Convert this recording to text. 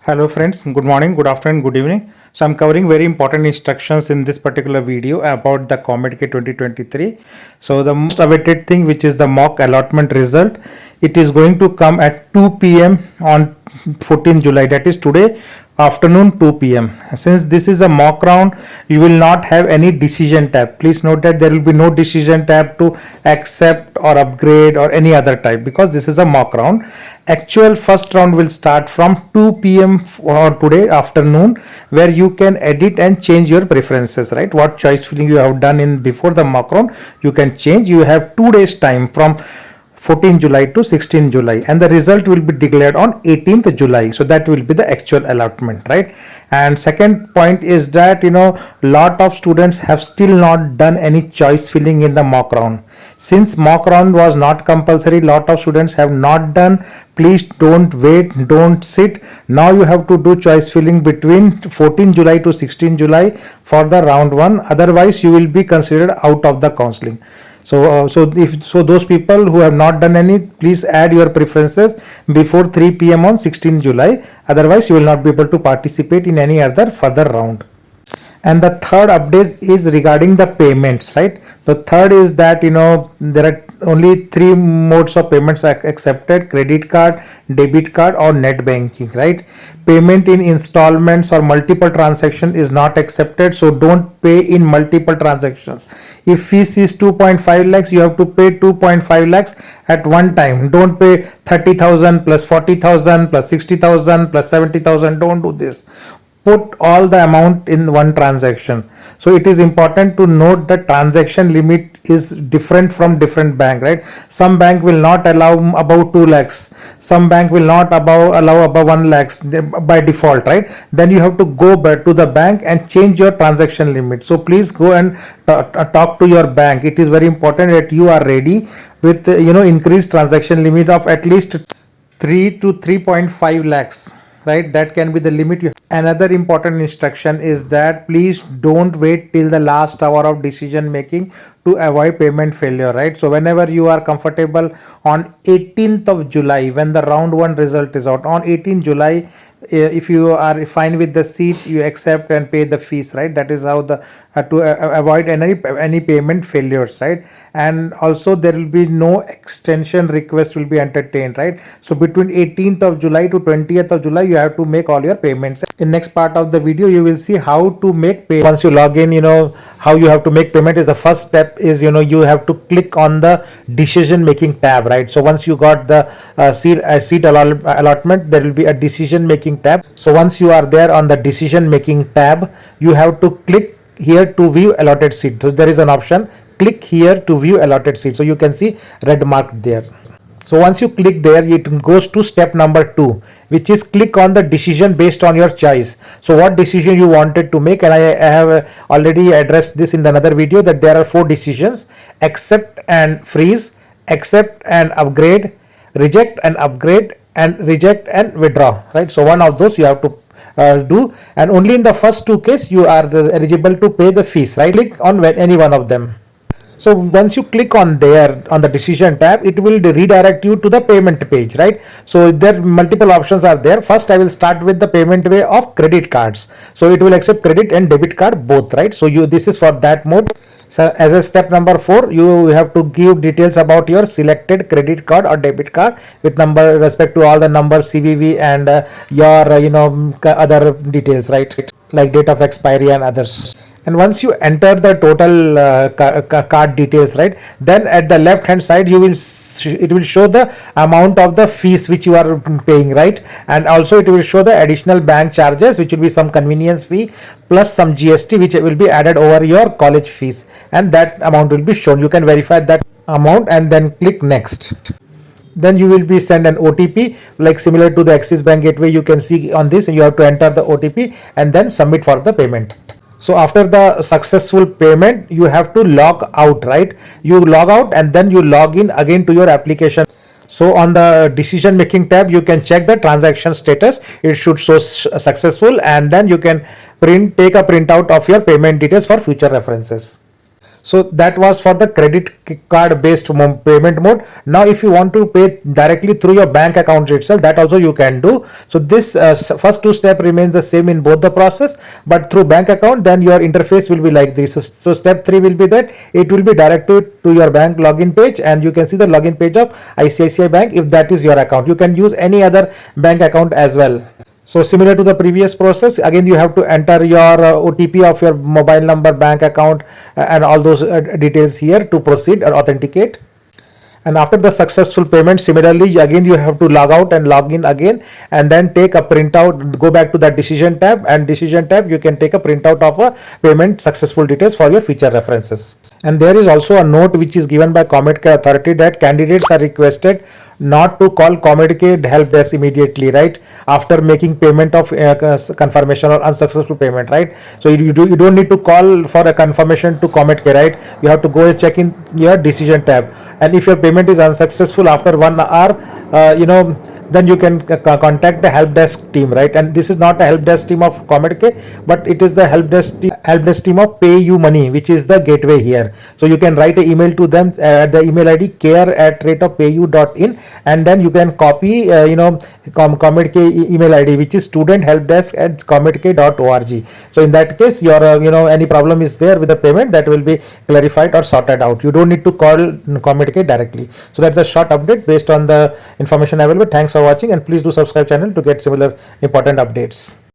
Hello friends, good morning, good afternoon, good evening. So I'm covering very important instructions in this particular video about the COMEDK 2023. So the most awaited thing, which is the mock allotment result, it is going to come at 2 p.m. on 14 July, that is today afternoon 2 p.m. Since this is a mock round, you will not have any decision tab. Please note that there will be no decision tab to accept or upgrade or any other type, because this is a mock round. Actual first round will start from 2 p.m. or today afternoon, where you can edit and change your preferences, right? What choice filling you have done in before the mock round, you can change. You have 2 days time from 14 July to 16 July, and the result will be declared on 18th July. So that will be the actual allotment, right? And second point is that lot of students have still not done any choice filling in the mock round. Since mock round was not compulsory, lot of students have not done. Please don't wait, don't sit. Now you have to do choice filling between 14 July to 16 July for the round 1. Otherwise you will be considered out of the counseling. So those people who have not done any, please add your preferences before 3 p.m. on 16 July. Otherwise, you will not be able to participate in any other further round. And the third update is regarding the payments, right? The third is that there are only 3 modes of payments accepted: credit card, debit card, or net banking, right? Payment in installments or multiple transaction is not accepted, so don't pay in multiple transactions. If fees is 2.5 lakhs, you have to pay 2.5 lakhs at one time. Don't pay 30,000 plus 40,000 plus 60,000 plus 70,000. Don't do this. Put all the amount in one transaction. So it is important to note that transaction limit is different from different bank, right? Some bank will not allow about 2 lakhs, some bank will not allow above 1 lakhs by default, right? Then you have to go back to the bank and change your transaction limit. So please go and talk to your bank. It is very important that you are ready with increased transaction limit of at least 3 to 3.5 lakhs, right? That can be the limit. Another important instruction is that please don't wait till the last hour of decision making to avoid payment failure, right? So whenever you are comfortable on 18th of July, when the round 1 result is out, on 18th July, if you are fine with the seat, you accept and pay the fees, right? That is how to avoid any payment failures, right? And also there will be no extension request will be entertained, right? So between 18th of July to 20th of July, you have to make all your payments. In next part of the video, you will see how to make pay. Once you log in, how you have to make payment is the first step is you have to click on the decision making tab, right? So once you got the seat allotment, there will be a decision making tab. So once you are there on the decision making tab, you have to click here to view allotted seat. So there is an option, click here to view allotted seat. So you can see red marked there. So once you click there, it goes to step number 2, which is click on the decision based on your choice. So what decision you wanted to make, and I have already addressed this in another video, that there are 4 decisions: accept and freeze, accept and upgrade, reject and upgrade, and reject and withdraw, right? So one of those you have to do, and only in the first 2 cases you are eligible to pay the fees, right? Click on any one of them. So once you click on there on the decision tab, it will redirect you to the payment page, right? So there multiple options are there. First, I will start with the payment way of credit cards. So it will accept credit and debit card both, right? So this is for that mode. So as a step number 4, you have to give details about your selected credit card or debit card with respect to all the numbers, CVV, and your other details, right? Like date of expiry and others. And once you enter the total card details, right, then at the left hand side it will show the amount of the fees which you are paying, right? And also it will show the additional bank charges, which will be some convenience fee plus some GST, which will be added over your college fees, and that amount will be shown. You can verify that amount and then click next. Then you will be sent an OTP, like similar to the Axis Bank Gateway. You can see on this, and you have to enter the OTP and then submit for the payment. So after the successful payment, you have to log out, right? You log out and then you log in again to your application. So on the decision making tab, you can check the transaction status. It should show successful, and then you can take a printout of your payment details for future references. So that was for the credit card based payment mode. Now if you want to pay directly through your bank account itself, that also you can do. So this first two step remains the same in both the process, but through bank account then your interface will be like this. So step 3 will be that it will be directed to your bank login page, and you can see the login page of ICICI Bank if that is your account. You can use any other bank account as well. So similar to the previous process, again you have to enter your OTP of your mobile number, bank account, and all those details here to proceed or authenticate. And after the successful payment, similarly again you have to log out and log in again, and then take a printout, go back to that decision tab, and decision tab you can take a printout of a payment successful details for your future references. And there is also a note which is given by COMEDCare authority that candidates are requested not to call COMEDCare help desk immediately, right, after making payment of confirmation or unsuccessful payment, right? So you don't need to call for a confirmation to COMEDCare, right? You have to go and check in your decision tab, and if your payment is unsuccessful after 1 hour, then you can contact the help desk team, right? And this is not a help desk team of COMEDCare, but it is the help desk team of PayUmoney, which is the gateway here. So you can write an email to them at the email ID care@payu.in, and then you can copy COMEDCare email ID, which is studenthelpdesk@comedcare.org. So in that case, your any problem is there with the payment, that will be clarified or sorted out. You don't need to call COMEDCare directly. So that's a short update based on the information available. Thanks for watching, and please do subscribe channel to get similar important updates.